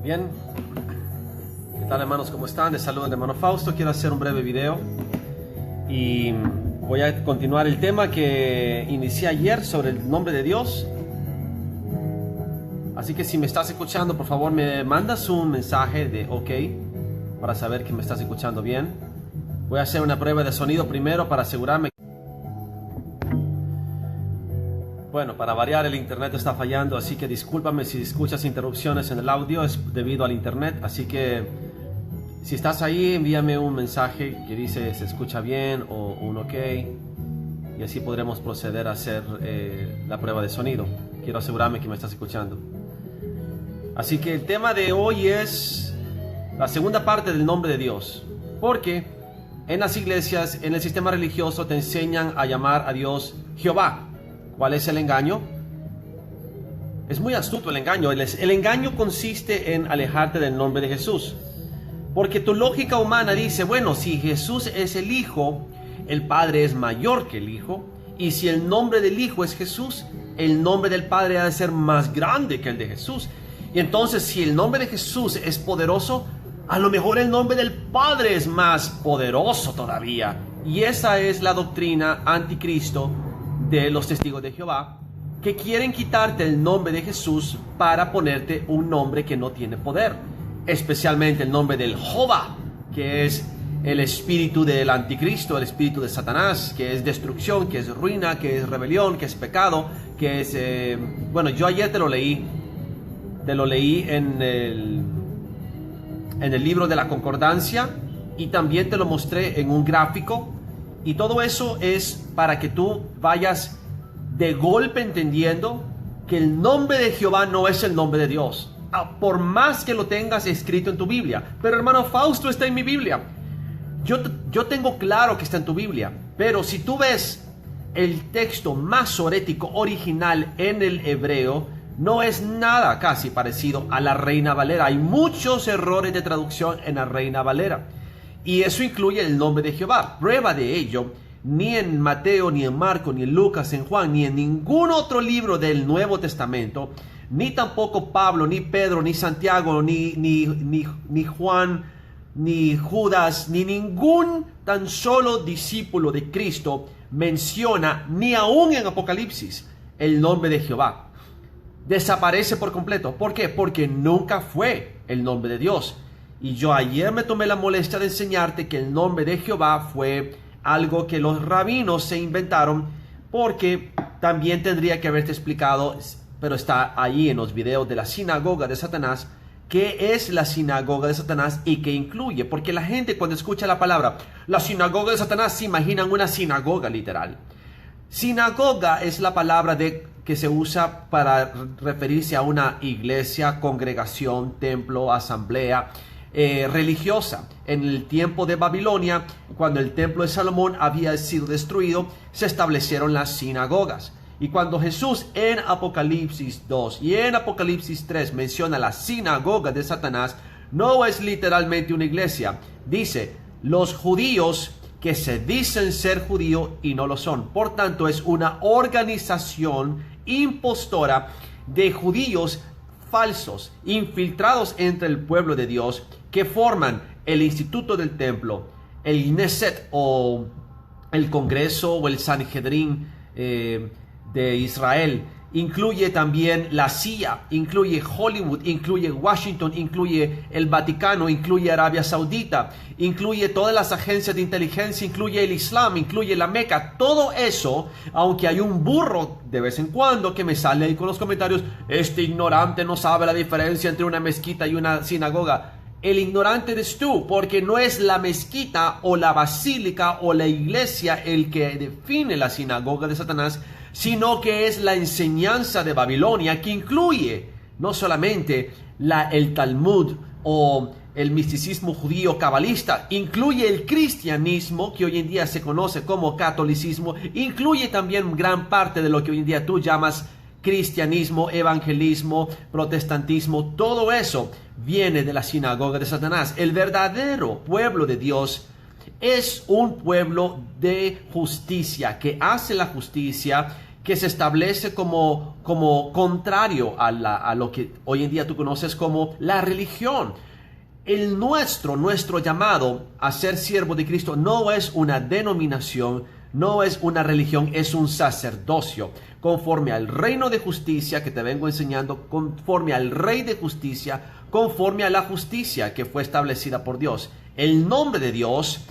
Bien, ¿qué tal, hermanos? ¿Cómo están? Les saluda el hermano Fausto. Quiero hacer un breve video y voy a continuar el tema que inicié ayer sobre el nombre de Dios. Así que si me estás escuchando, por favor me mandas un mensaje de OK para saber que me estás escuchando bien. Voy a hacer una prueba de sonido primero para asegurarme. Bueno, para variar, el internet está fallando, así que discúlpame si escuchas interrupciones en el audio, es debido al internet. Así que si estás ahí, envíame un mensaje que dice se escucha bien o un OK, y así podremos proceder a hacer la prueba de sonido. Quiero asegurarme que me estás escuchando. Así que el tema de hoy es la segunda parte del nombre de Dios, porque en las iglesias, en el sistema religioso, te enseñan a llamar a Dios Jehová. ¿Cuál es el engaño? Es muy astuto el engaño. El engaño consiste en alejarte del nombre de Jesús. Porque tu lógica humana dice, bueno, si Jesús es el Hijo, el Padre es mayor que el Hijo. Y si el nombre del Hijo es Jesús, el nombre del Padre ha de ser más grande que el de Jesús. Y entonces, si el nombre de Jesús es poderoso, a lo mejor el nombre del Padre es más poderoso todavía. Y esa es la doctrina anticristo de los testigos de Jehová, que quieren quitarte el nombre de Jesús para ponerte un nombre que no tiene poder, especialmente el nombre del Jehová, que es el espíritu del anticristo, el espíritu de Satanás, que es destrucción, que es ruina, que es rebelión, que es pecado, que es... bueno, yo ayer te lo leí en el libro de la concordancia, y también te lo mostré en un gráfico. Y todo eso es para que tú vayas de golpe entendiendo que el nombre de Jehová no es el nombre de Dios, por más que lo tengas escrito en tu Biblia. Pero hermano Fausto, está en mi Biblia. Yo tengo claro que está en tu Biblia, pero si tú ves el texto masorético original en el hebreo, no es nada casi parecido a la Reina Valera. Hay muchos errores de traducción en la Reina Valera. Y eso incluye el nombre de Jehová. Prueba de ello, ni en Mateo, ni en Marco, ni en Lucas, en Juan, ni en ningún otro libro del Nuevo Testamento, ni tampoco Pablo, ni Pedro, ni Santiago, ni Juan, ni Judas, ni ningún tan solo discípulo de Cristo menciona, ni aún en Apocalipsis, el nombre de Jehová. Desaparece por completo. ¿Por qué? Porque nunca fue el nombre de Dios. Y yo ayer me tomé la molestia de enseñarte que el nombre de Jehová fue algo que los rabinos se inventaron, porque también tendría que haberte explicado, pero está ahí en los videos de la sinagoga de Satanás, qué es la sinagoga de Satanás y qué incluye. Porque la gente, cuando escucha la palabra la sinagoga de Satanás, se imaginan una sinagoga literal. Sinagoga es la palabra que se usa para referirse a una iglesia, congregación, templo, asamblea religiosa. En el tiempo de Babilonia, cuando el templo de Salomón había sido destruido, se establecieron las sinagogas. Y cuando Jesús en Apocalipsis 2 y en Apocalipsis 3 menciona la sinagoga de Satanás, no es literalmente una iglesia. Dice, los judíos que se dicen ser judíos y no lo son. Por tanto, es una organización impostora de judíos falsos, infiltrados entre el pueblo de Dios, que forman el instituto del templo, el Knesset o el Congreso o el Sanhedrin de Israel. Incluye también la CIA, incluye Hollywood, incluye Washington, incluye el Vaticano, incluye Arabia Saudita, incluye todas las agencias de inteligencia, incluye el Islam, incluye la Meca. Todo eso, aunque hay un burro de vez en cuando que me sale ahí con los comentarios, este ignorante no sabe la diferencia entre una mezquita y una sinagoga. El ignorante eres tú, porque no es la mezquita o la basílica o la iglesia el que define la sinagoga de Satanás, sino que es la enseñanza de Babilonia, que incluye no solamente el Talmud o el misticismo judío cabalista, incluye el cristianismo, que hoy en día se conoce como catolicismo, incluye también gran parte de lo que hoy en día tú llamas cristianismo, evangelismo, protestantismo. Todo eso viene de la sinagoga de Satanás. El verdadero pueblo de Dios es un pueblo de justicia, que hace la justicia, que se establece como contrario a lo que hoy en día tú conoces como la religión. Nuestro llamado a ser siervo de Cristo no es una denominación, no es una religión, es un sacerdocio, conforme al reino de justicia que te vengo enseñando, conforme al rey de justicia, conforme a la justicia que fue establecida por Dios. El nombre de Dios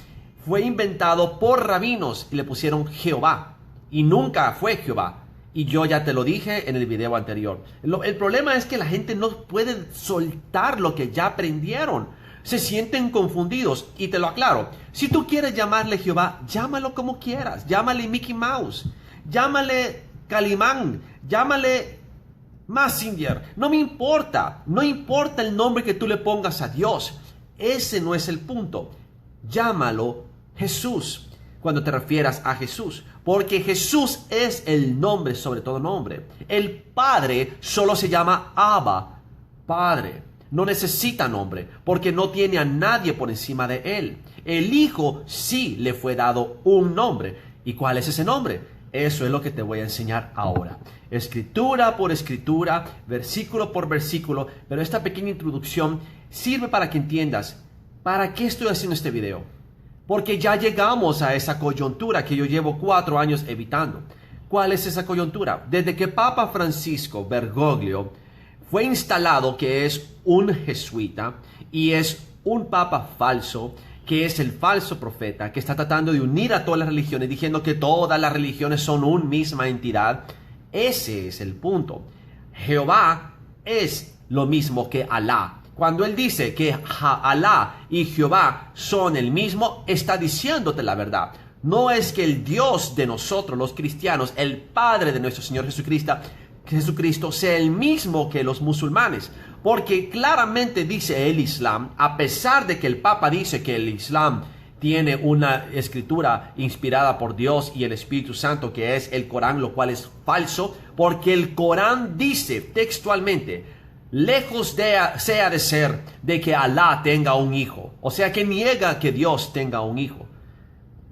fue inventado por rabinos y le pusieron Jehová, y nunca fue Jehová. Y yo ya te lo dije en el video anterior. El problema es que la gente no puede soltar lo que ya aprendieron. Se sienten confundidos. Y te lo aclaro. Si tú quieres llamarle Jehová, llámalo como quieras. Llámale Mickey Mouse. Llámale Calimán. Llámale Mazinger. No me importa. No importa el nombre que tú le pongas a Dios. Ese no es el punto. Llámalo Jesús cuando te refieras a Jesús, porque Jesús es el nombre sobre todo nombre. El Padre solo se llama Abba, Padre. No necesita nombre, porque no tiene a nadie por encima de él. El Hijo sí le fue dado un nombre. ¿Y cuál es ese nombre? Eso es lo que te voy a enseñar ahora. Escritura por escritura, versículo por versículo, pero esta pequeña introducción sirve para que entiendas para qué estoy haciendo este video. Porque ya llegamos a esa coyuntura que yo llevo 4 años evitando. ¿Cuál es esa coyuntura? Desde que Papa Francisco Bergoglio fue instalado, que es un jesuita y es un papa falso, que es el falso profeta, que está tratando de unir a todas las religiones, diciendo que todas las religiones son una misma entidad. Ese es el punto. Jehová es lo mismo que Alá. Cuando él dice que Alá y Jehová son el mismo, está diciéndote la verdad. No es que el Dios de nosotros, los cristianos, el Padre de nuestro Señor Jesucristo, sea el mismo que los musulmanes. Porque claramente dice el Islam, a pesar de que el Papa dice que el Islam tiene una escritura inspirada por Dios y el Espíritu Santo, que es el Corán, lo cual es falso, porque el Corán dice textualmente: lejos sea de ser de que Alá tenga un hijo. O sea que niega que Dios tenga un hijo.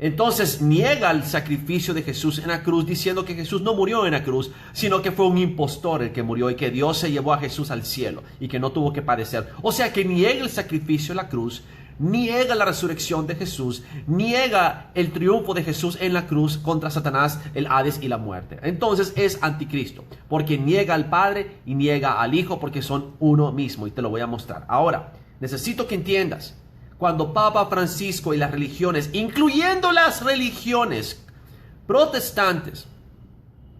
Entonces niega el sacrificio de Jesús en la cruz, diciendo que Jesús no murió en la cruz, sino que fue un impostor el que murió y que Dios se llevó a Jesús al cielo y que no tuvo que padecer. O sea que niega el sacrificio en la cruz, niega la resurrección de Jesús, niega el triunfo de Jesús en la cruz contra Satanás, el Hades y la muerte. Entonces es anticristo, porque niega al Padre y niega al Hijo, porque son uno mismo, y te lo voy a mostrar. Ahora, necesito que entiendas, cuando Papa Francisco y las religiones, incluyendo las religiones protestantes,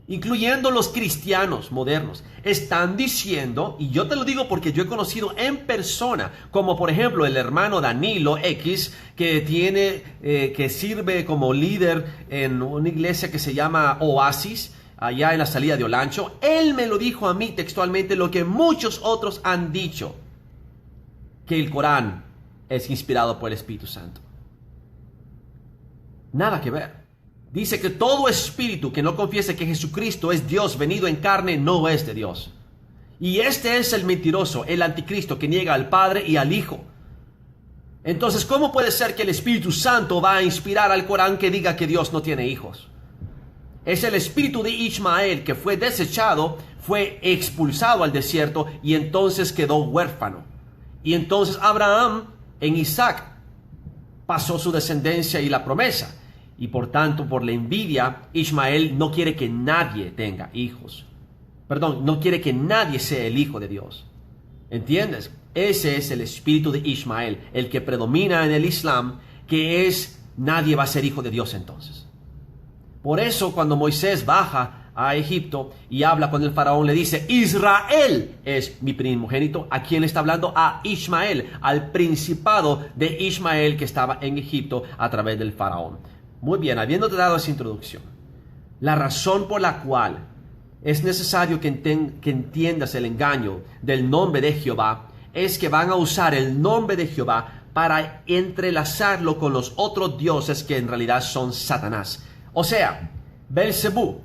incluyendo los cristianos modernos, están diciendo, y yo te lo digo porque yo he conocido en persona, como por ejemplo el hermano Danilo X, que sirve como líder en una iglesia que se llama Oasis, allá en la salida de Olancho. Él me lo dijo a mí textualmente, lo que muchos otros han dicho, que el Corán es inspirado por el Espíritu Santo. Nada que ver. Dice que todo espíritu que no confiese que Jesucristo es Dios venido en carne no es de Dios. Y este es el mentiroso, el anticristo, que niega al Padre y al Hijo. Entonces, ¿cómo puede ser que el Espíritu Santo va a inspirar al Corán que diga que Dios no tiene hijos? Es el espíritu de Ismael que fue desechado, fue expulsado al desierto y entonces quedó huérfano. Y entonces Abraham en Isaac pasó su descendencia y la promesa. Y por tanto, por la envidia, Ismael no quiere que nadie tenga hijos. Perdón, no quiere que nadie sea el hijo de Dios. ¿Entiendes? Ese es el espíritu de Ismael, el que predomina en el Islam, que es nadie va a ser hijo de Dios entonces. Por eso cuando Moisés baja a Egipto y habla con el faraón, le dice: Israel es mi primogénito. ¿A quién le está hablando? A Ismael, al principado de Ismael que estaba en Egipto a través del faraón. Muy bien, habiéndote dado esa introducción, la razón por la cual es necesario que entiendas el engaño del nombre de Jehová es que van a usar el nombre de Jehová para entrelazarlo con los otros dioses que en realidad son Satanás. O sea, Belzebú,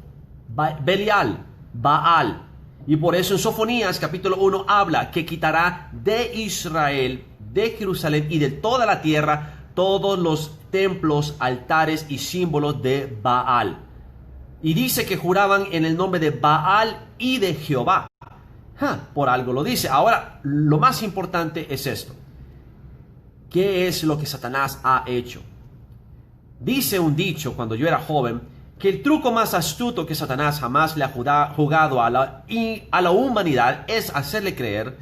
Belial, Baal. Y por eso en Sofonías capítulo 1 habla que quitará de Israel, de Jerusalén y de toda la tierra todos los templos, altares y símbolos de Baal. Y dice que juraban en el nombre de Baal y de Jehová. Por algo lo dice. Ahora, lo más importante es esto. ¿Qué es lo que Satanás ha hecho? Dice un dicho cuando yo era joven que el truco más astuto que Satanás jamás le ha jugado a la humanidad es hacerle creer.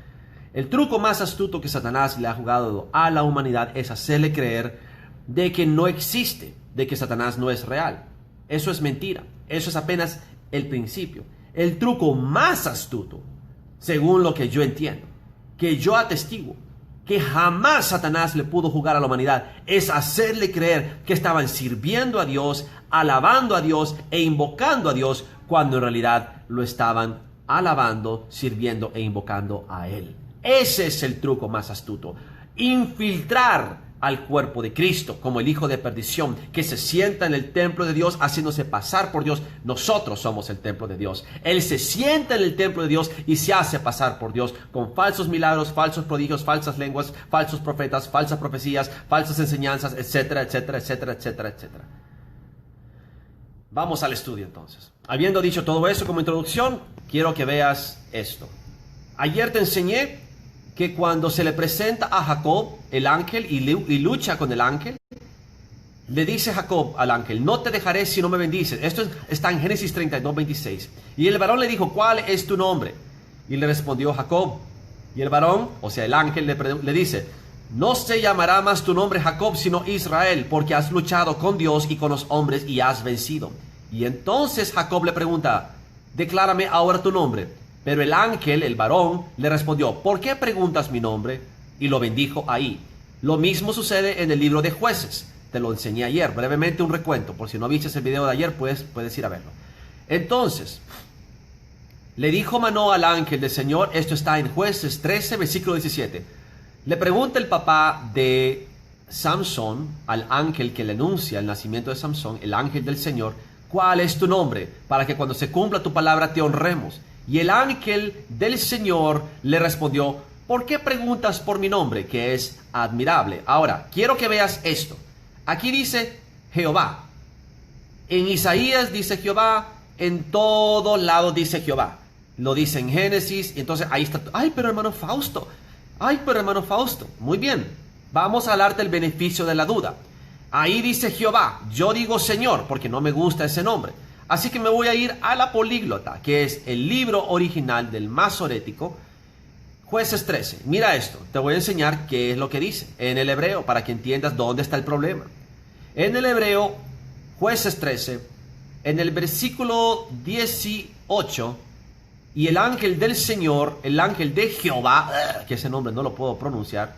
El truco más astuto que Satanás le ha jugado a la humanidad es hacerle creer de que no existe, de que Satanás no es real. Eso es mentira. Eso es apenas el principio. El truco más astuto, según lo que yo entiendo, que yo atestiguo, que jamás Satanás le pudo jugar a la humanidad, es hacerle creer que estaban sirviendo a Dios, alabando a Dios e invocando a Dios, cuando en realidad lo estaban alabando, sirviendo e invocando a Él. Ese es el truco más astuto. Infiltrar al cuerpo de Cristo como el hijo de perdición que se sienta en el templo de Dios haciéndose pasar por Dios. Nosotros somos el templo de Dios. Él se sienta en el templo de Dios y se hace pasar por Dios con falsos milagros, falsos prodigios, falsas lenguas, falsos profetas, falsas profecías, falsas enseñanzas, etcétera, etcétera, etcétera, etcétera, etcétera. Vamos al estudio entonces. Habiendo dicho todo eso como introducción, quiero que veas esto. Ayer te enseñé que cuando se le presenta a Jacob el ángel y lucha con el ángel, le dice Jacob al ángel: no te dejaré si no me bendices. Esto está en Génesis 32:26. Y el varón le dijo: ¿cuál es tu nombre? Y le respondió Jacob. Y el varón, o sea el ángel, le dice: no se llamará más tu nombre Jacob, sino Israel, porque has luchado con Dios y con los hombres y has vencido. Y entonces Jacob le pregunta: declárame ahora tu nombre. Pero el ángel, el varón, le respondió: ¿por qué preguntas mi nombre? Y lo bendijo ahí. Lo mismo sucede en el libro de Jueces. Te lo enseñé ayer, brevemente un recuento. Por si no viste el video de ayer, puedes ir a verlo. Entonces, le dijo Manoah al ángel del Señor, esto está en Jueces 13, versículo 17. Le pregunta el papá de Samson al ángel que le anuncia el nacimiento de Samson, el ángel del Señor: ¿cuál es tu nombre? Para que cuando se cumpla tu palabra te honremos. Y el ángel del Señor le respondió: ¿por qué preguntas por mi nombre, que es admirable? Ahora, quiero que veas esto. Aquí dice Jehová. En Isaías dice Jehová. En todo lado dice Jehová. Lo dice en Génesis. Y entonces ahí está. Ay, pero hermano Fausto. Muy bien. Vamos a darte el beneficio de la duda. Ahí dice Jehová. Yo digo Señor porque no me gusta ese nombre. Así que me voy a ir a la políglota, que es el libro original del masorético, Jueces 13. Mira esto, te voy a enseñar qué es lo que dice en el hebreo, para que entiendas dónde está el problema. En el hebreo, Jueces 13, en el versículo 18, y el ángel del Señor, el ángel de Jehová, que ese nombre no lo puedo pronunciar,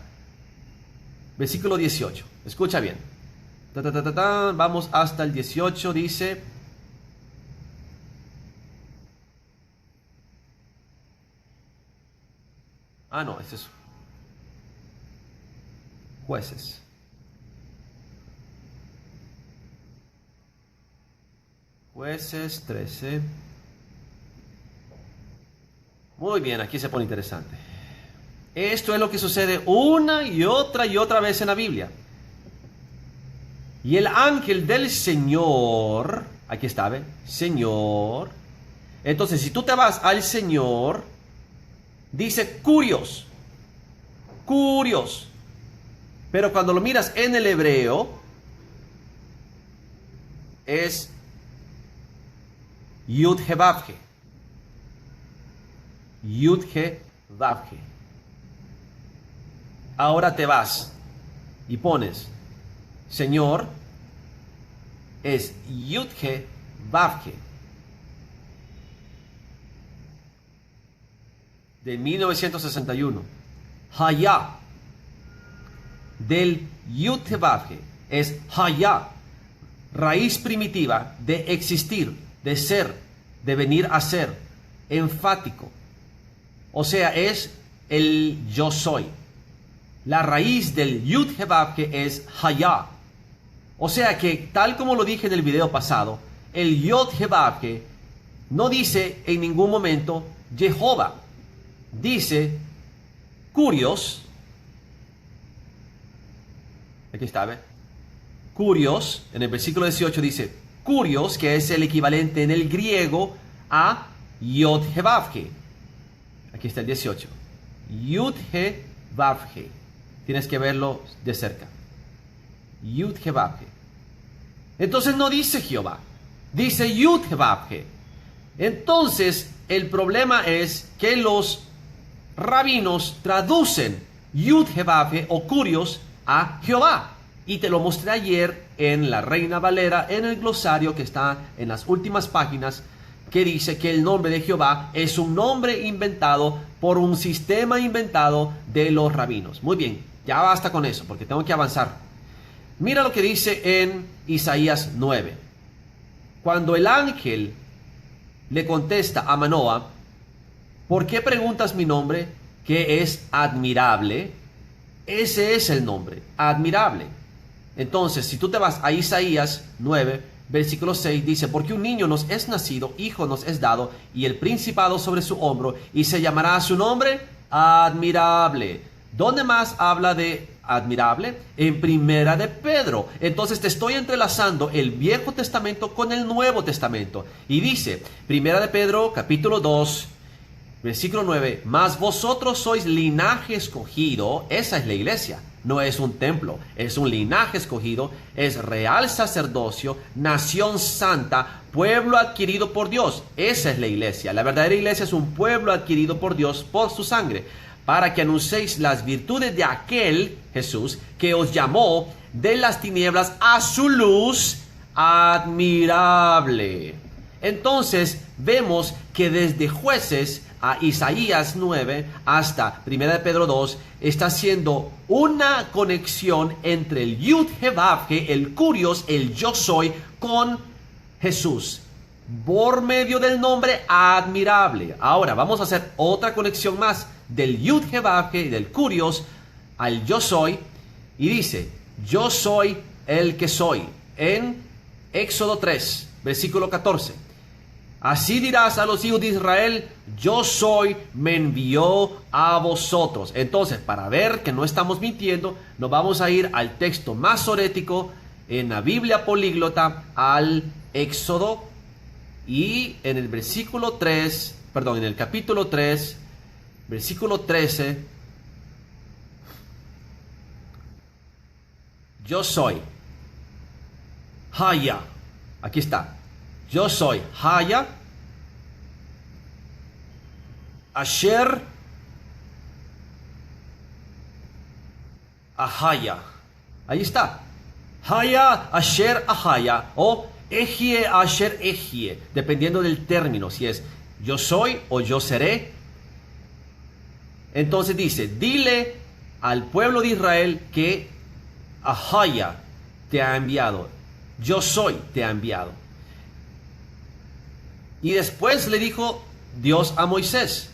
versículo 18, escucha bien. Vamos hasta el 18, dice... no, es eso. Jueces. Jueces 13. Muy bien, aquí se pone interesante. Esto es lo que sucede una y otra vez en la Biblia. Y el ángel del Señor, aquí está, ¿ve? Señor. Entonces, si tú te vas al Señor, dice curios. Pero cuando lo miras en el hebreo, es Yud-He-Vav-He. Yud-He-Vav-He. Ahora te vas y pones Señor, es Yud-He-Vav-He. De 1961. Hayá. Del Yud-He-Vav-He es Hayá. Raíz primitiva de existir, de ser, de venir a ser. Enfático. O sea, es el yo soy. La raíz del Yud-He-Vav-He es Hayá. O sea que, tal como lo dije en el video pasado, el Yud-He-Vav-He no dice en ningún momento Jehová. Dice curios. Aquí está, ¿ve? Curios, en el versículo 18 dice Curios, que es el equivalente en el griego a Yod-He-Vav-He. Aquí está el 18. Yud-He-Vav-He. Tienes que verlo de cerca. Yud-He-Vav-He. Entonces no dice Jehová, dice Yud-He-Vav-He. Entonces el problema es que los rabinos traducen Yud-He-Vav-He o Curios a Jehová. Y te lo mostré ayer en la Reina Valera, en el glosario que está en las últimas páginas, que dice que el nombre de Jehová es un nombre inventado por un sistema inventado de los rabinos. Muy bien, ya basta con eso porque tengo que avanzar. Mira lo que dice en Isaías 9. Cuando el ángel le contesta a Manoah, ¿por qué preguntas mi nombre, que es admirable? Ese es el nombre, admirable. Entonces, si tú te vas a Isaías 9, versículo 6, dice, porque un niño nos es nacido, hijo nos es dado, y el principado sobre su hombro, y se llamará su nombre admirable. ¿Dónde más habla de admirable? En Primera de Pedro. Entonces te estoy entrelazando el Viejo Testamento con el Nuevo Testamento. Y dice, Primera de Pedro, capítulo 2, versículo 9, mas vosotros sois linaje escogido. Esa es la iglesia, no es un templo, es un linaje escogido, es real sacerdocio, nación santa, pueblo adquirido por Dios. Esa es la iglesia. La verdadera iglesia es un pueblo adquirido por Dios por su sangre, para que anunciéis las virtudes de aquel Jesús que os llamó de las tinieblas a su luz admirable. Entonces vemos que desde Jueces a Isaías 9 hasta 1 de Pedro 2 está haciendo una conexión entre el Yud-He-Vav-He, el Curios, el yo soy, con Jesús por medio del nombre admirable. Ahora vamos a hacer otra conexión más del Yud-He-Vav-He, del Curios al yo soy, y dice, yo soy el que soy, en Éxodo 3 versículo 14. Así dirás a los hijos de Israel, yo soy, me envió a vosotros. Entonces, para ver que no estamos mintiendo, nos vamos a ir al texto masorético en la Biblia políglota, al Éxodo, y en el versículo 3, perdón, en el capítulo 3, versículo 13, yo soy, Haya, aquí está. Yo soy Haya, Asher, Ahaya. Ahí está. Haya, Asher, Ahaya. O Ejie, Asher, Ejie. Dependiendo del término. Si es yo soy o yo seré. Entonces dice, dile al pueblo de Israel que Ahaya te ha enviado. Yo soy te ha enviado. Y después le dijo Dios a Moisés.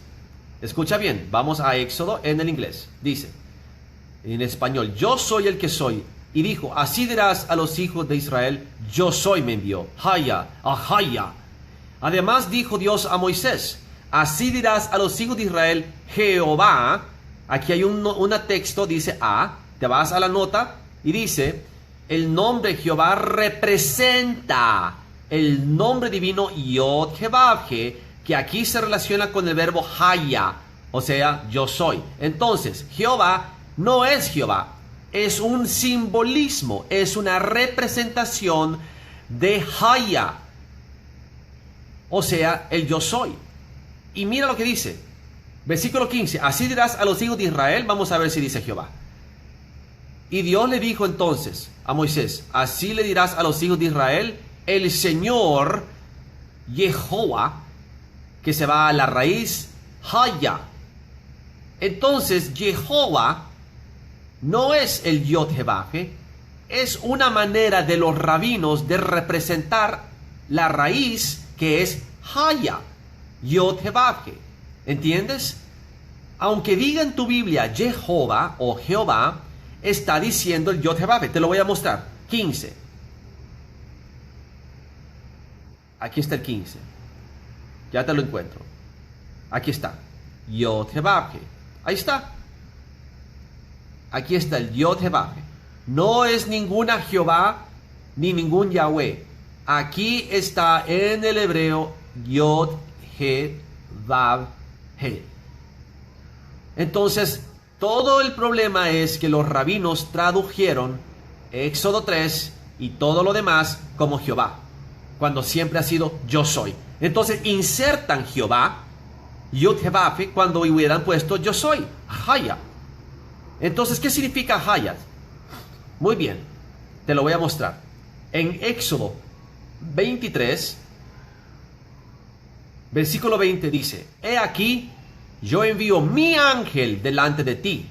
Escucha bien, vamos a Éxodo en el inglés. Dice, en español, yo soy el que soy. Y dijo, así dirás a los hijos de Israel, yo soy me envió. Haya, Ahaya. Además dijo Dios a Moisés, así dirás a los hijos de Israel, Jehová. Aquí hay un texto, dice a, te vas a la nota y dice, el nombre Jehová representa el nombre divino Yod-He-Vav-He, que aquí se relaciona con el verbo Haya, o sea, yo soy. Entonces, Jehová no es Jehová, es un simbolismo, es una representación de Haya, o sea, el yo soy. Y mira lo que dice, versículo 15, así dirás a los hijos de Israel, vamos a ver si dice Jehová. Y Dios le dijo entonces a Moisés, así le dirás a los hijos de Israel, el Señor Jehová, que se va a la raíz Haya. Entonces Jehová no es el Yod-He-Vav-He, es una manera de los rabinos de representar la raíz que es Haya, Yod-He-Vav-He. ¿Entiendes? Aunque diga en tu Biblia Jehová o Jehová, está diciendo el Yod-He-Vav-He. Te lo voy a mostrar. 15. Aquí está el 15. Ya te lo encuentro. Aquí está. Yod-He-Vav-He. Ahí está. Aquí está el Yod-He-Vav-He. No es ninguna Jehová ni ningún Yahweh. Aquí está en el hebreo Yod, He, Vav, He. Entonces, todo el problema es que los rabinos tradujeron Éxodo 3 y todo lo demás como Jehová, cuando siempre ha sido yo soy. Entonces insertan Jehová, Yud He Vav He, cuando hubieran puesto yo soy, Haya. Entonces, ¿qué significa Haya? Muy bien, te lo voy a mostrar. En Éxodo 23, versículo 20 dice: He aquí, yo envío mi ángel delante de ti.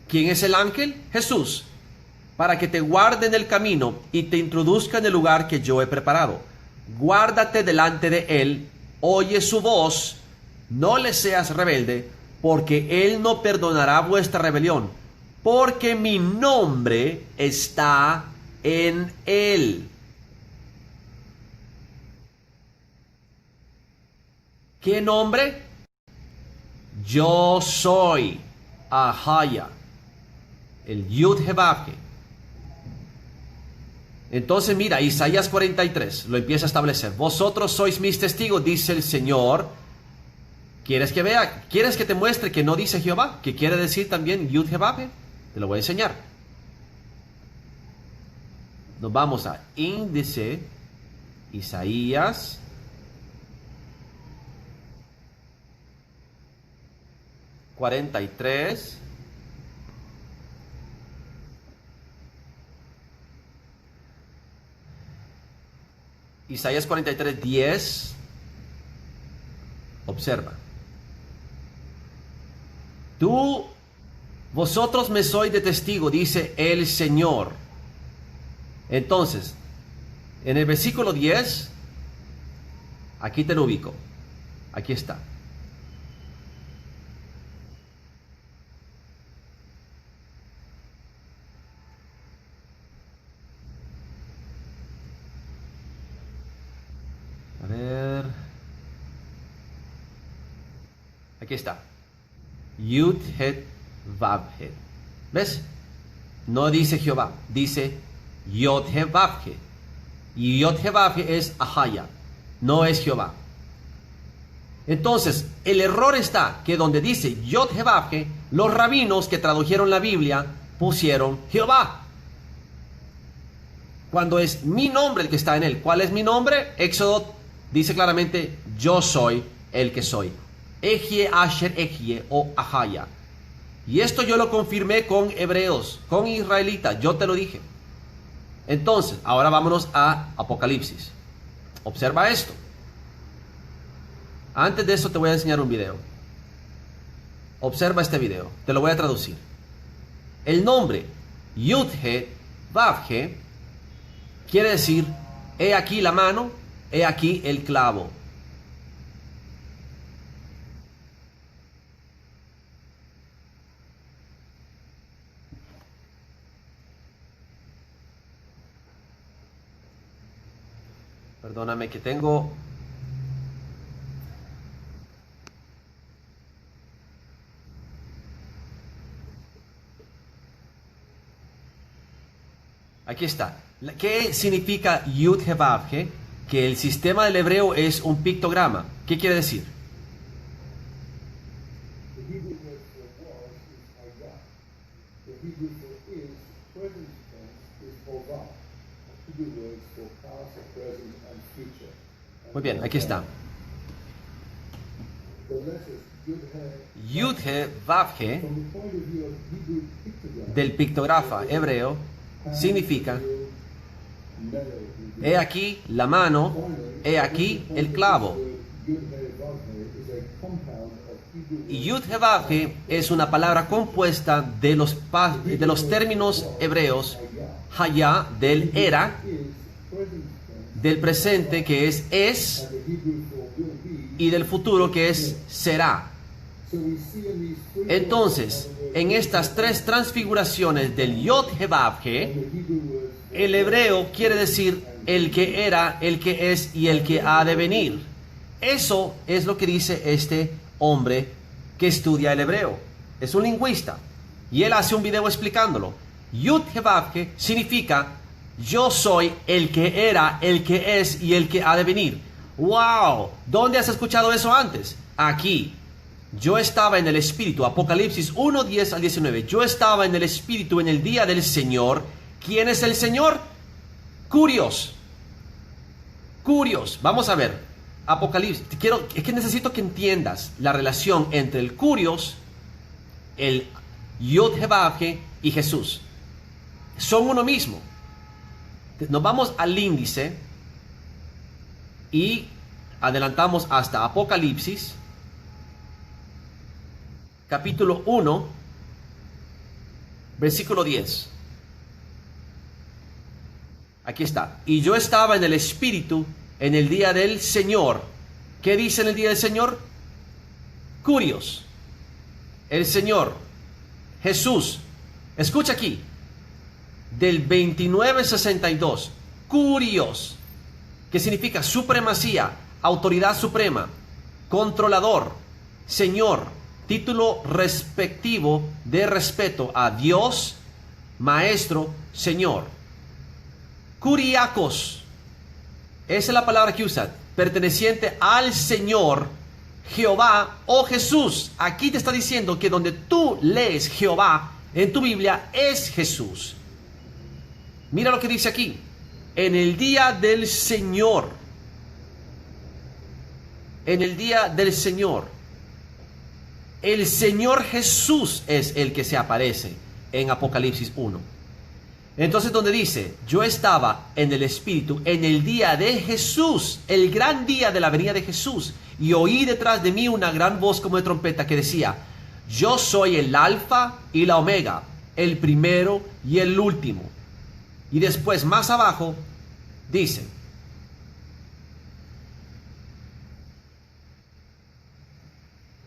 ¿Quién es el ángel? Jesús. Para que te guarde en el camino y te introduzca en el lugar que yo he preparado. Guárdate delante de él, oye su voz, no le seas rebelde, porque él no perdonará vuestra rebelión, porque mi nombre está en él. ¿Qué nombre? Yo soy, Ahaya, el Yud He Vav He. Entonces mira, Isaías 43 lo empieza a establecer. Vosotros sois mis testigos, dice el Señor. ¿Quieres que vea? ¿Quieres que te muestre que no dice Jehová? ¿Que quiere decir también Yud He Vav He? Te lo voy a enseñar. Nos vamos a índice Isaías 43. Isaías 43, 10. Observa. Vosotros me sois de testigo, dice el Señor. Entonces, en el versículo 10, aquí te lo ubico. Aquí está. A ver. Aquí está. Yud Het Vav He. ¿Ves? No dice Jehová, dice Yod He Vav He. Y Yod He Vav He es Ahaya, no es Jehová. Entonces, el error está que donde dice Yod He Vav He, los rabinos que tradujeron la Biblia pusieron Jehová, cuando es mi nombre el que está en él. ¿Cuál es mi nombre? Éxodo dice claramente: yo soy el que soy. Ejie Asher Ejie o Ahaya. Y esto yo lo confirmé con hebreos, con israelitas, yo te lo dije. Entonces, ahora vámonos a Apocalipsis. Observa esto. Antes de eso te voy a enseñar un video. Observa este video, te lo voy a traducir. El nombre Yud He Vav He quiere decir: he aquí la mano, he aquí el clavo. Perdóname que tengo... Aquí está. ¿Qué significa Yud He Vav He? Que el sistema del hebreo es un pictograma. ¿Qué quiere decir? The Hebrew word for was is Hayah. The Hebrew for is, present tense, is Hovah. Hebrew words for past, present, and future. Muy bien, aquí está. The letters Yud He Vav He, from the point of view of Hebrew pictogram, del pictógrafo hebreo, significa: he aquí la mano, he aquí el clavo. Y Yud He Vav He es una palabra compuesta de los términos hebreos Hayah, del era, del presente que es, y del futuro que es será. Entonces, en estas tres transfiguraciones del Yod He Vav He, el hebreo quiere decir el que era, el que es y el que ha de venir. Eso es lo que dice este hombre que estudia el hebreo. Es un lingüista y él hace un video explicándolo. Yud He Vav He significa Yo soy el que era, el que es y el que ha de venir. ¡Wow! ¿Dónde has escuchado eso antes? Aquí. Yo estaba en el Espíritu, Apocalipsis 1, 10 al 19. Yo estaba en el Espíritu en el día del Señor. ¿Quién es el Señor? Curios. Curios. Vamos a ver. Apocalipsis. Es que necesito que entiendas la relación entre el Curios, el Yod-Heh-Vav-Heh y Jesús. Son uno mismo. Nos vamos al índice y adelantamos hasta Apocalipsis, capítulo 1, versículo 10. Aquí está. Y yo estaba en el Espíritu en el día del Señor. ¿Qué dice en el día del Señor? Curios. El Señor, Jesús. Escucha aquí. Del 2962. Curios. Que significa supremacía, autoridad suprema, controlador, Señor. Título respectivo de respeto a Dios, Maestro, Señor. Kuriakos. Esa es la palabra que usa. Perteneciente al Señor, Jehová o Jesús. Aquí te está diciendo que donde tú lees Jehová en tu Biblia es Jesús. Mira lo que dice aquí. En el día del Señor. En el día del Señor. El Señor Jesús es el que se aparece en Apocalipsis 1. Entonces donde dice, yo estaba en el Espíritu en el día de Jesús, el gran día de la venida de Jesús, y oí detrás de mí una gran voz como de trompeta que decía, yo soy el Alfa y la Omega, el primero y el último. Y después, más abajo, dice,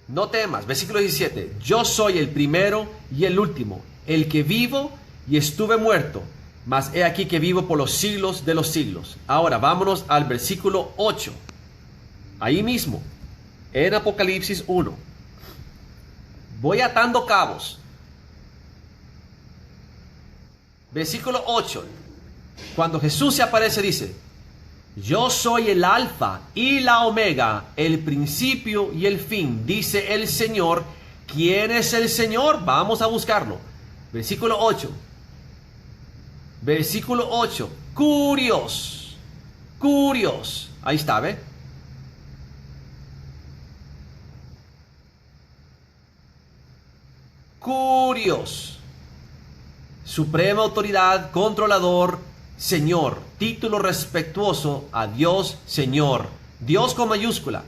no temas, versículo 17, yo soy el primero y el último, el que vivo y estuve muerto, mas he aquí que vivo por los siglos de los siglos. Ahora, vámonos al versículo 8, ahí mismo, en Apocalipsis 1. Voy atando cabos. Versículo 8. Cuando Jesús se aparece dice, yo soy el Alfa y la Omega, el principio y el fin, dice el Señor. ¿Quién es el Señor? Vamos a buscarlo. Versículo 8. Versículo 8. Curios. Curios. Ahí está, ¿ve? Curios. Suprema autoridad, controlador, Señor. Título respetuoso a Dios, Señor. Dios con mayúscula.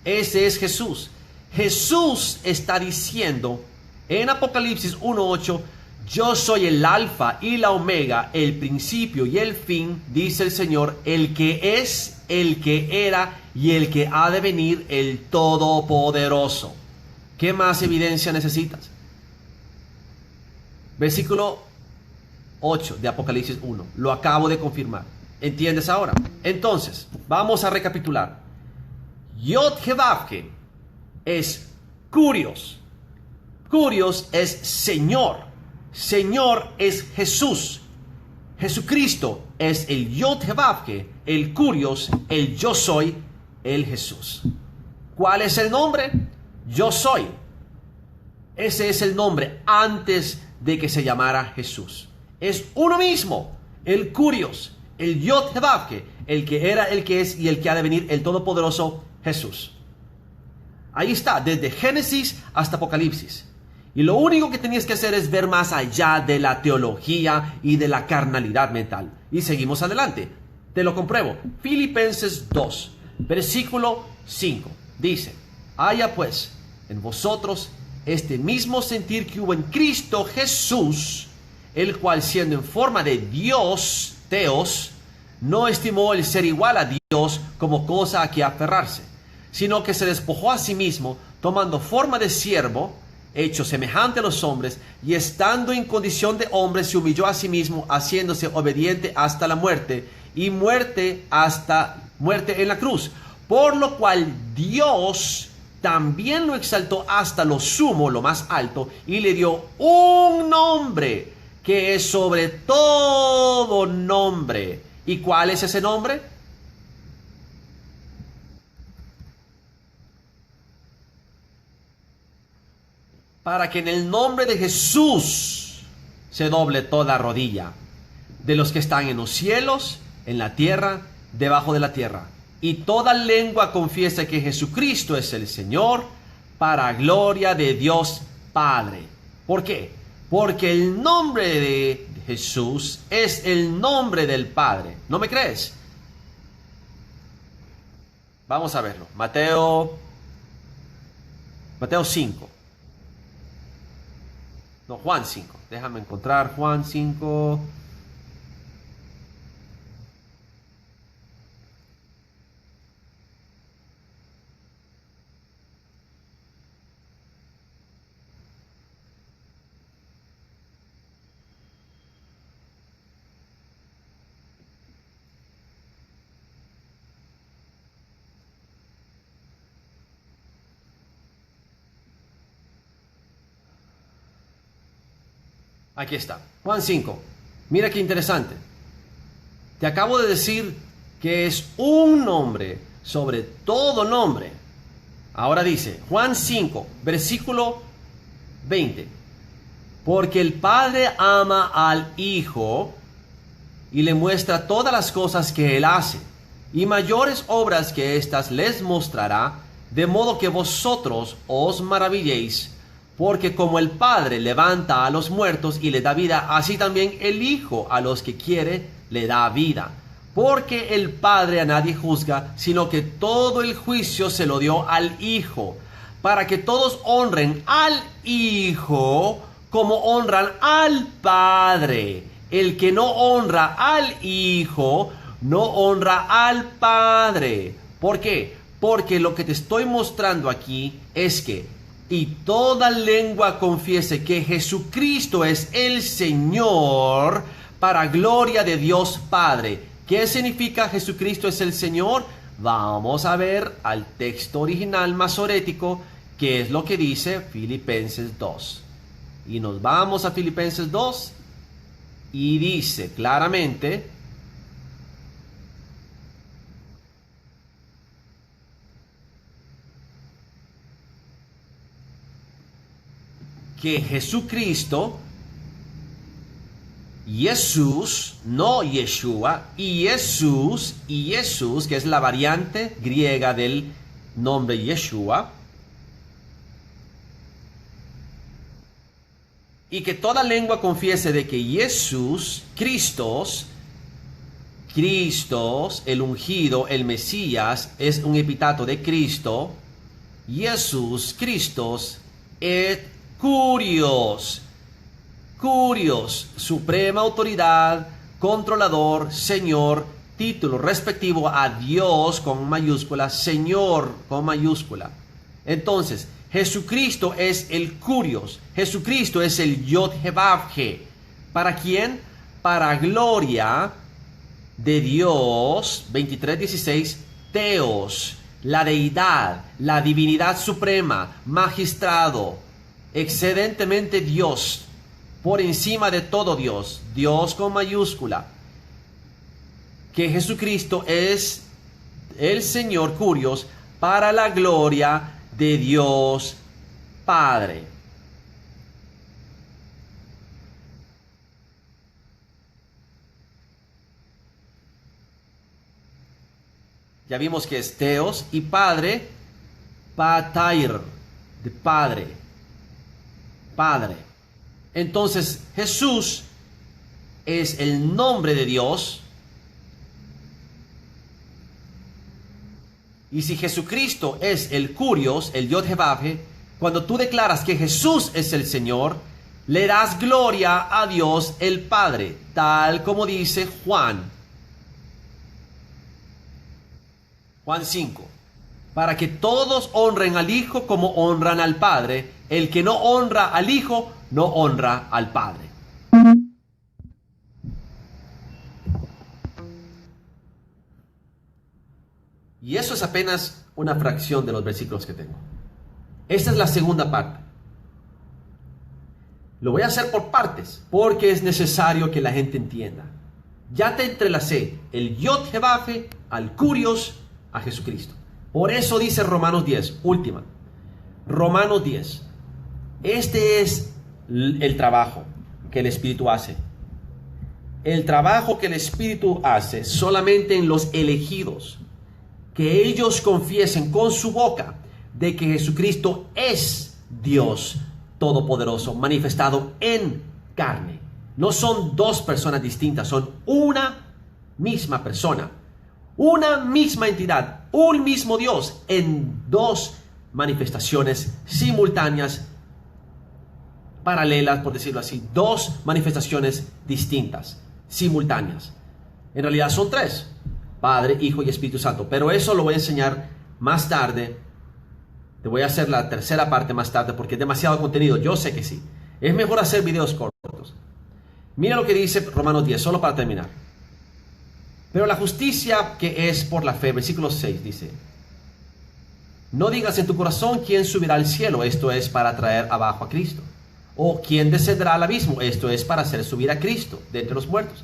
Ese es Jesús. Jesús está diciendo en Apocalipsis 1:8, yo soy el Alfa y la Omega, el principio y el fin, dice el Señor, el que es, el que era y el que ha de venir, el Todopoderoso. ¿Qué más evidencia necesitas? Versículo 8 de Apocalipsis 1. Lo acabo de confirmar. ¿Entiendes ahora? Entonces, vamos a recapitular. Yod-Heh-Vav-Heh es Curios. Curios es Señor. Señor es Jesús. Jesucristo es el Yod-Heh-Vav-Heh, el Curios, el yo soy, el Jesús. ¿Cuál es el nombre? Yo soy. Ese es el nombre antes de que se llamara Jesús. Es uno mismo, el Curios, el Yod-Heh-Vav-Heh, el que era, el que es y el que ha de venir, el Todopoderoso Jesús. Ahí está, desde Génesis hasta Apocalipsis. Y lo único que tenías que hacer es ver más allá de la teología y de la carnalidad mental. Y seguimos adelante. Te lo compruebo. Filipenses 2, versículo 5. Dice, haya pues en vosotros este mismo sentir que hubo en Cristo Jesús, el cual siendo en forma de Dios, Teos, no estimó el ser igual a Dios como cosa a que aferrarse, sino que se despojó a sí mismo, tomando forma de siervo, hecho semejante a los hombres, y estando en condición de hombre, se humilló a sí mismo, haciéndose obediente hasta la muerte, y muerte hasta muerte en la cruz. Por lo cual Dios también lo exaltó hasta lo sumo, lo más alto, y le dio un nombre que es sobre todo nombre. ¿Y cuál es ese nombre? Para que en el nombre de Jesús se doble toda rodilla, de los que están en los cielos, en la tierra, debajo de la tierra, y toda lengua confiese que Jesucristo es el Señor, para gloria de Dios Padre. ¿Por qué? Porque el nombre de Jesús es el nombre del Padre. ¿No me crees? Vamos a verlo. Mateo 5. No, Juan 5. Déjame encontrar Juan 5. Aquí está, Juan 5. Mira qué interesante. Te acabo de decir que es un nombre sobre todo nombre. Ahora dice, Juan 5, versículo 20. Porque el Padre ama al Hijo y le muestra todas las cosas que Él hace, y mayores obras que éstas les mostrará, de modo que vosotros os maravilléis. Porque como el Padre levanta a los muertos y le da vida, así también el Hijo a los que quiere le da vida. Porque el Padre a nadie juzga, sino que todo el juicio se lo dio al Hijo, para que todos honren al Hijo como honran al Padre. El que no honra al Hijo, no honra al Padre. ¿Por qué? Porque lo que te estoy mostrando aquí es que y toda lengua confiese que Jesucristo es el Señor, para gloria de Dios Padre. ¿Qué significa Jesucristo es el Señor? Vamos a ver al texto original masorético, que es lo que dice Filipenses 2. Y nos vamos a Filipenses 2 y dice claramente: que Jesucristo, Jesús, no Yeshua, y Jesús, que es la variante griega del nombre Yeshua, y que toda lengua confiese de que Jesús, Cristos, el ungido, el Mesías, es un epíteto de Cristo. Jesús, Cristos, et Curios, suprema autoridad, controlador, Señor, título respectivo a Dios con mayúscula, Señor con mayúscula. Entonces, Jesucristo es el Curios, Jesucristo es el Yod-Heh-Vav-He. ¿Para quién? Para gloria de Dios, 23:16, Teos, la deidad, la divinidad suprema, magistrado, excedentemente Dios, por encima de todo Dios, Dios con mayúscula, que Jesucristo es el Señor Curios, para la gloria de Dios Padre. Ya vimos que es Teos y Padre, Patair, de Padre. Padre. Entonces Jesús es el nombre de Dios. Y si Jesucristo es el Curios, el Yod-Heh-Vav-He, cuando tú declaras que Jesús es el Señor, le das gloria a Dios el Padre, tal como dice Juan 5. Para que todos honren al Hijo como honran al Padre. El que no honra al Hijo, no honra al Padre. Y eso es apenas una fracción de los versículos que tengo. Esta es la segunda parte. Lo voy a hacer por partes, porque es necesario que la gente entienda. Ya te entrelacé el Yod Jevafe al Curios a Jesucristo. Por eso dice Romanos 10, última. Romanos 10. Este es el trabajo que el Espíritu hace. El trabajo que el Espíritu hace solamente en los elegidos. Que ellos confiesen con su boca de que Jesucristo es Dios Todopoderoso, manifestado en carne. No son dos personas distintas, son una misma persona, una misma entidad, un mismo Dios en dos manifestaciones simultáneas, paralelas, por decirlo así, dos manifestaciones distintas, simultáneas. En realidad son tres: Padre, Hijo y Espíritu Santo. Pero eso lo voy a enseñar más tarde. Te voy a hacer la tercera parte más tarde porque es demasiado contenido. Yo sé que sí. Es mejor hacer videos cortos. Mira lo que dice Romanos 10, solo para terminar. Pero la justicia que es por la fe, versículo 6 dice: no digas en tu corazón quién subirá al cielo, esto es para traer abajo a Cristo. O quién descenderá al abismo, esto es para hacer subir a Cristo de entre los muertos.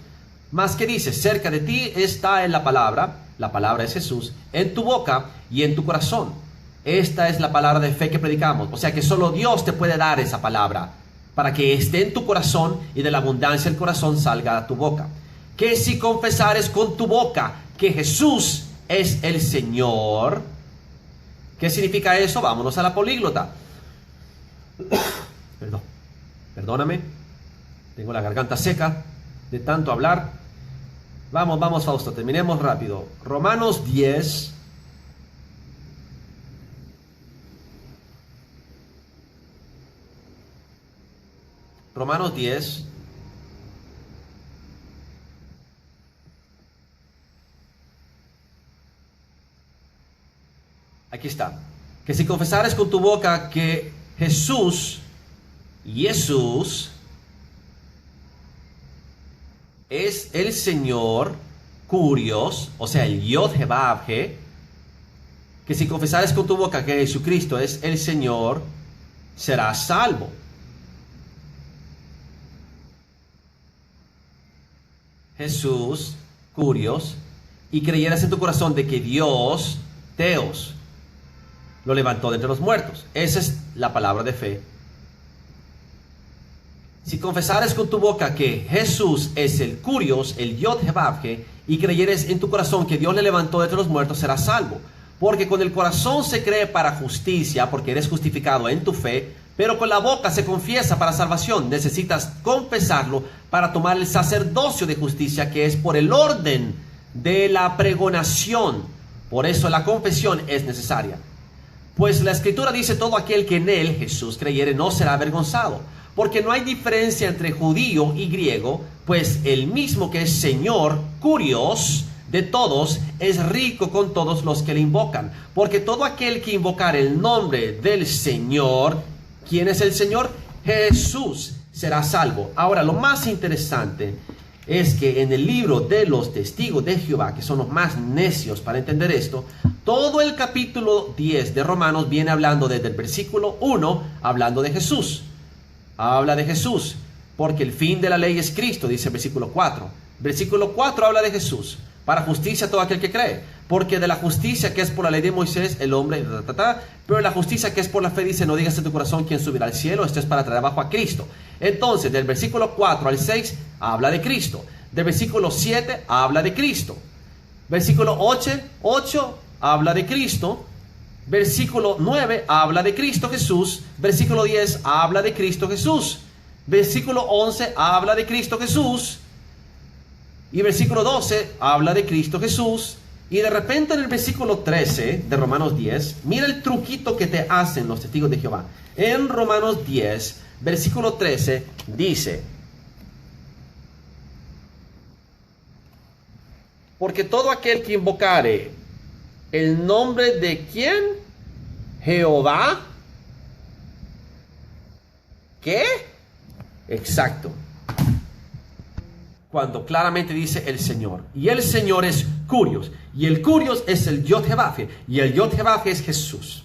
Mas que dice, cerca de ti está en la palabra es Jesús, en tu boca y en tu corazón. Esta es la palabra de fe que predicamos. O sea que solo Dios te puede dar esa palabra para que esté en tu corazón y de la abundancia del corazón salga a tu boca. Que si confesares con tu boca que Jesús es el Señor. ¿Qué significa eso? Vámonos a la políglota. Perdóname. Tengo la garganta seca de tanto hablar. Vamos, Fausto, terminemos rápido. Romanos 10. Romanos 10. Aquí está. Que si confesares con tu boca que Jesús es el Señor, Curios, o sea, el Yod Jevafe, que si confesares con tu boca que Jesucristo es el Señor, serás salvo. Jesús, Curios, y creyeras en tu corazón de que Dios, Teos, lo levantó de entre los muertos. Esa es la palabra de fe. Si confesares con tu boca que Jesús es el Curios, el Yod Jevafe, y creyeres en tu corazón que Dios le levantó de entre los muertos, serás salvo. Porque con el corazón se cree para justicia, porque eres justificado en tu fe, pero con la boca se confiesa para salvación. Necesitas confesarlo para tomar el sacerdocio de justicia, que es por el orden de la pregonación. Por eso la confesión es necesaria. Pues la Escritura dice: todo aquel que en él, Jesús, creyere no será avergonzado. Porque no hay diferencia entre judío y griego, pues el mismo que es Señor, Curios, de todos, es rico con todos los que le invocan. Porque todo aquel que invocar el nombre del Señor, ¿quién es el Señor? Jesús, será salvo. Ahora, lo más interesante es que en el libro de los testigos de Jehová, que son los más necios para entender esto, todo el capítulo 10 de Romanos viene hablando desde el versículo 1, hablando de Jesús. Habla de Jesús, porque el fin de la ley es Cristo, dice el versículo 4. Versículo 4 habla de Jesús, para justicia a todo aquel que cree. Porque de la justicia que es por la ley de Moisés, el hombre, pero la justicia que es por la fe dice: no digas en tu corazón quién subirá al cielo, esto es para traer abajo a Cristo. Entonces, del versículo 4 al 6, habla de Cristo. Del versículo 7, habla de Cristo. Versículo 8 habla de Cristo. Versículo 9 habla de Cristo Jesús. Versículo 10 habla de Cristo Jesús. Versículo 11 habla de Cristo Jesús. Y versículo 12 habla de Cristo Jesús. Y de repente en el versículo 13 de Romanos 10, mira el truquito que te hacen los testigos de Jehová. En Romanos 10, versículo 13 dice: porque todo aquel que invocare el nombre de ¿quién? Jehová. ¿Qué? Exacto. Cuando claramente dice el Señor. Y el Señor es Curios. Y el Curios es el Yod Jevafe. Y el Yod Jevafe es Jesús.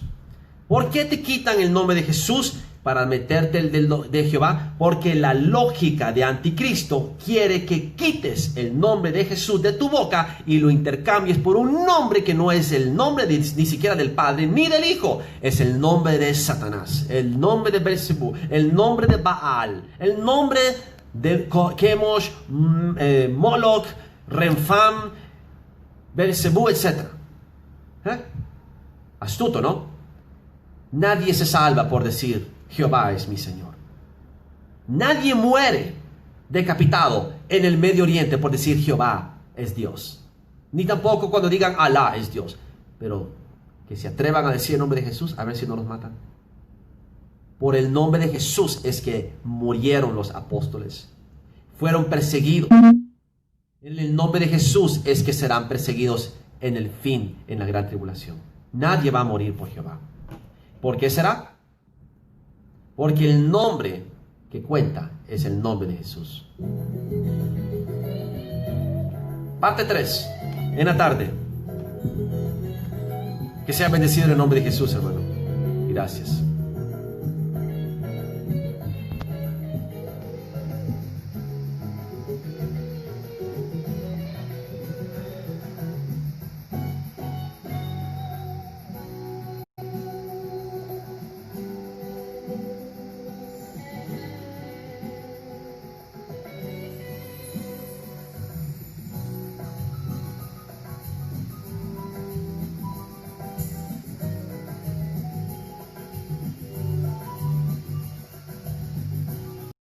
¿Por qué te quitan el nombre de Jesús para meterte el de Jehová, porque la lógica de anticristo quiere que quites el nombre de Jesús de tu boca y lo intercambies por un nombre que no es el nombre ni siquiera del Padre ni del Hijo, es el nombre de Satanás, el nombre de Beelzebú, el nombre de Baal, el nombre de Chemosh, Moloch, Renfam, Beelzebú, etc. Astuto, ¿no? Nadie se salva por decir Jehová es mi Señor. Nadie muere decapitado en el Medio Oriente por decir Jehová es Dios. Ni tampoco cuando digan Alá es Dios. Pero que se atrevan a decir el nombre de Jesús, a ver si no los matan. Por el nombre de Jesús es que murieron los apóstoles. Fueron perseguidos. En el nombre de Jesús es que serán perseguidos en el fin, en la gran tribulación. Nadie va a morir por Jehová. ¿Por qué será? Porque el nombre que cuenta es el nombre de Jesús. Parte 3, en la tarde. Que sea bendecido en el nombre de Jesús, hermano. Gracias.